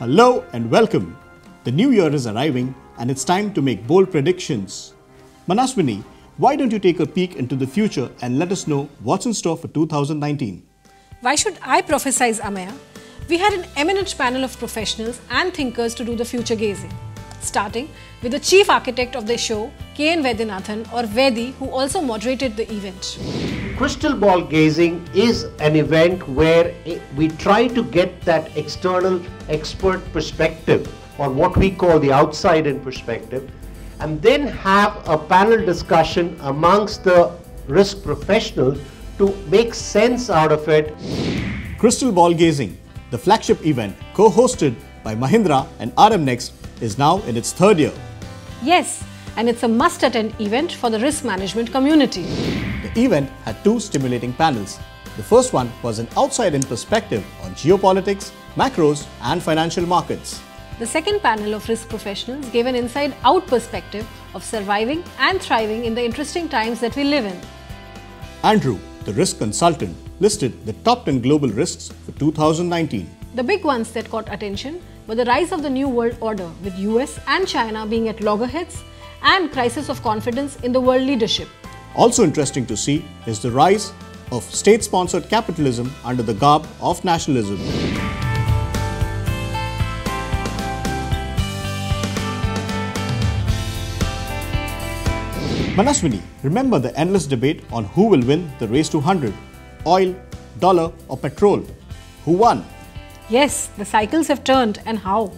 Hello and welcome. The new year is arriving and it's time to make bold predictions. Manaswini, why don't you take a peek into the future and let us know what's in store for 2019? Why should I prophesize, Amaya? We had an eminent panel of professionals and thinkers to do the future gazing. Starting with the chief architect of the show, K.N. Vaidyanathan or Vedi, who also moderated the event. Crystal ball gazing is an event where we try to get that external expert perspective, or what we call the outside-in perspective, and then have a panel discussion amongst the risk professionals to make sense out of it. Crystal ball gazing, the flagship event co-hosted by Mahindra and RM Next, is now in its third year. Yes, and it's a must-attend event for the risk management community. The event had two stimulating panels. The first one was an outside-in perspective on geopolitics, macros and financial markets. The second panel of risk professionals gave an inside-out perspective of surviving and thriving in the interesting times that we live in. Andrew, the risk consultant, listed the top 10 global risks for 2019. The big ones that caught attention were the rise of the New World Order, with US and China being at loggerheads, and crisis of confidence in the world leadership. Also interesting to see is the rise of state-sponsored capitalism under the garb of nationalism. Manaswini, remember the endless debate on who will win the race to 100? Oil, dollar or petrol? Who won? Yes, the cycles have turned, and how?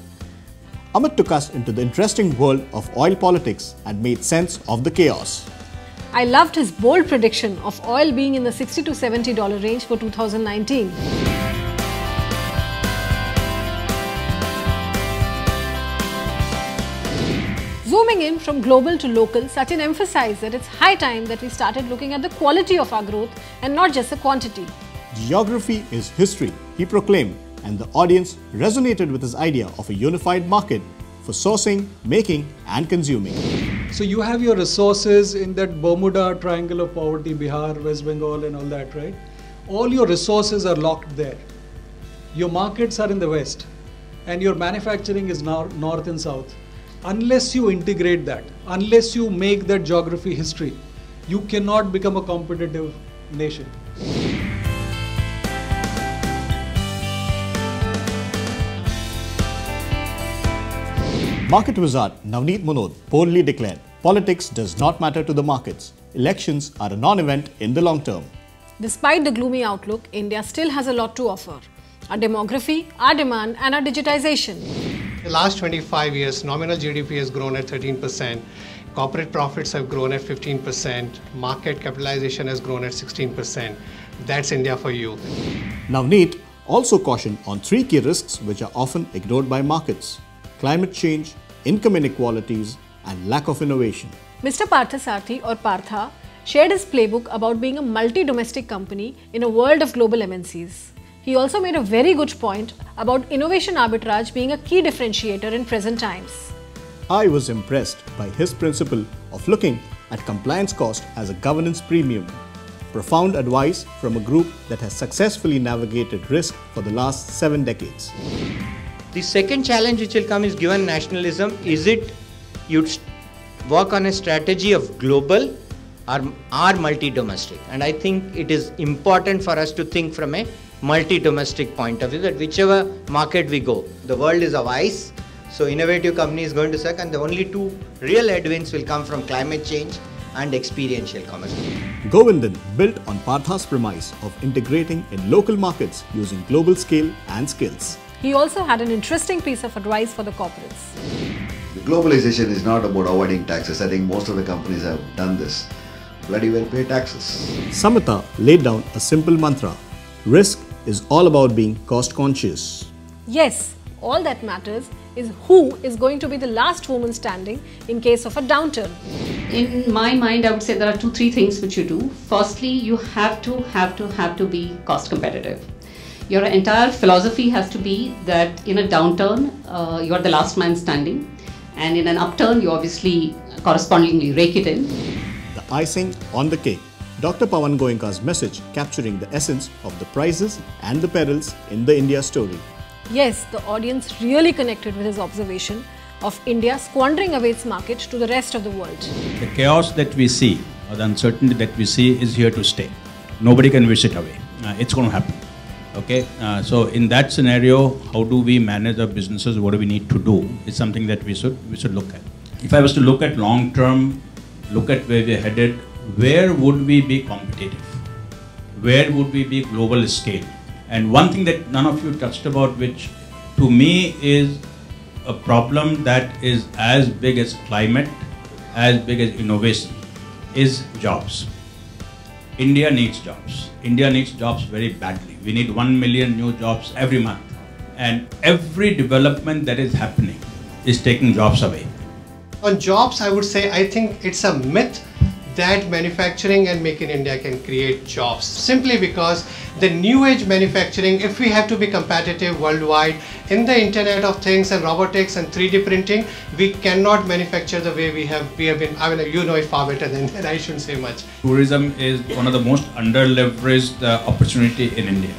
Amit took us into the interesting world of oil politics and made sense of the chaos. I loved his bold prediction of oil being in the $60 to $70 range for 2019. Zooming in from global to local, Sachin emphasized that it's high time that we started looking at the quality of our growth and not just the quantity. Geography is history, he proclaimed, and the audience resonated with his idea of a unified market for sourcing, making and consuming. So you have your resources in that Bermuda Triangle of Poverty, Bihar, West Bengal and all that, right? All your resources are locked there. Your markets are in the west and your manufacturing is now north and south. Unless you integrate that, unless you make that geography history, you cannot become a competitive nation. Market wizard Navneet Munod boldly declared, politics does not matter to the markets. Elections are a non-event in the long term. Despite the gloomy outlook, India still has a lot to offer. Our demography, our demand and our digitization. In the last 25 years, nominal GDP has grown at 13%, corporate profits have grown at 15%, market capitalization has grown at 16%. That's India for you. Navneet also cautioned on three key risks which are often ignored by markets: climate change, income inequalities and lack of innovation. Mr. Parthasarthi or Partha shared his playbook about being a multi-domestic company in a world of global MNCs. He also made a very good point about innovation arbitrage being a key differentiator in present times. I was impressed by his principle of looking at compliance cost as a governance premium. Profound advice from a group that has successfully navigated risk for the last 7 decades. The second challenge which will come is, given nationalism, is it you'd work on a strategy of global or multi-domestic? And I think it is important for us to think from a multi-domestic point of view, that whichever market we go, the world is a vice, so innovative company is going to suck, and the only two real headwinds will come from climate change and experiential commerce. Govindan built on Partha's premise of integrating in local markets using global scale and skills. He also had an interesting piece of advice for the corporates. Globalization is not about avoiding taxes. I think most of the companies have done this. Bloody well pay taxes. Samita laid down a simple mantra: risk is all about being cost conscious. Yes, all that matters is who is going to be the last woman standing in case of a downturn. In my mind, I would say there are 2-3 things which you do. Firstly, you have to be cost competitive. Your entire philosophy has to be that in a downturn, you are the last man standing, and in an upturn, you obviously correspondingly rake it in. The icing on the cake. Dr. Pawan Goenka's message capturing the essence of the prizes and the perils in the India story. Yes, the audience really connected with his observation of India squandering away its market to the rest of the world. The chaos that we see, or the uncertainty that we see, is here to stay. Nobody can wish it away. It's going to happen. Okay, so in that scenario, how do we manage our businesses? What do we need to do? Is something that we should look at. If I was to look at long term, look at where we're headed, where would we be competitive? Where would we be global scale? And one thing that none of you touched about, which to me is a problem that is as big as climate, as big as innovation, is jobs. India needs jobs. India needs jobs very badly. We need 1 million new jobs every month. And every development that is happening is taking jobs away. On jobs, I would say I think it's a myth that manufacturing and Make in India can create jobs. Simply because the new age manufacturing, if we have to be competitive worldwide in the Internet of Things and robotics and 3D printing, we cannot manufacture the way we have been. I mean, you know it far better than I shouldn't say much. Tourism is one of the most under-leveraged opportunity in India.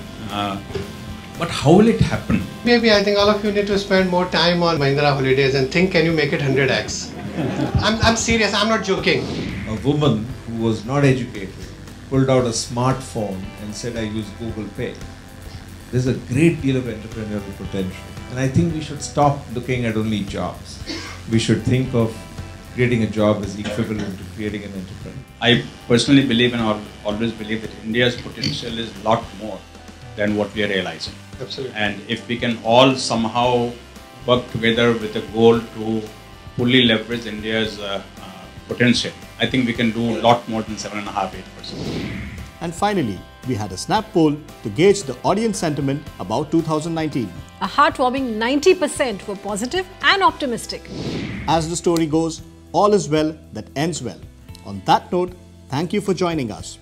But how will it happen? Maybe I think all of you need to spend more time on Mahindra holidays and think, can you make it 100x? I'm serious, I'm not joking. A woman who was not educated pulled out a smartphone and said, I use Google Pay. There's a great deal of entrepreneurial potential. And I think we should stop looking at only jobs. We should think of creating a job as equivalent to creating an enterprise. I personally believe and always believe that India's potential is a lot more than what we are realizing. Absolutely. And if we can all somehow work together with a goal to fully leverage India's potential, I think we can do a lot more than 7.5–8%. And finally, we had a snap poll to gauge the audience sentiment about 2019. A heartwarming 90% were positive and optimistic. As the story goes, all is well that ends well. On that note, thank you for joining us.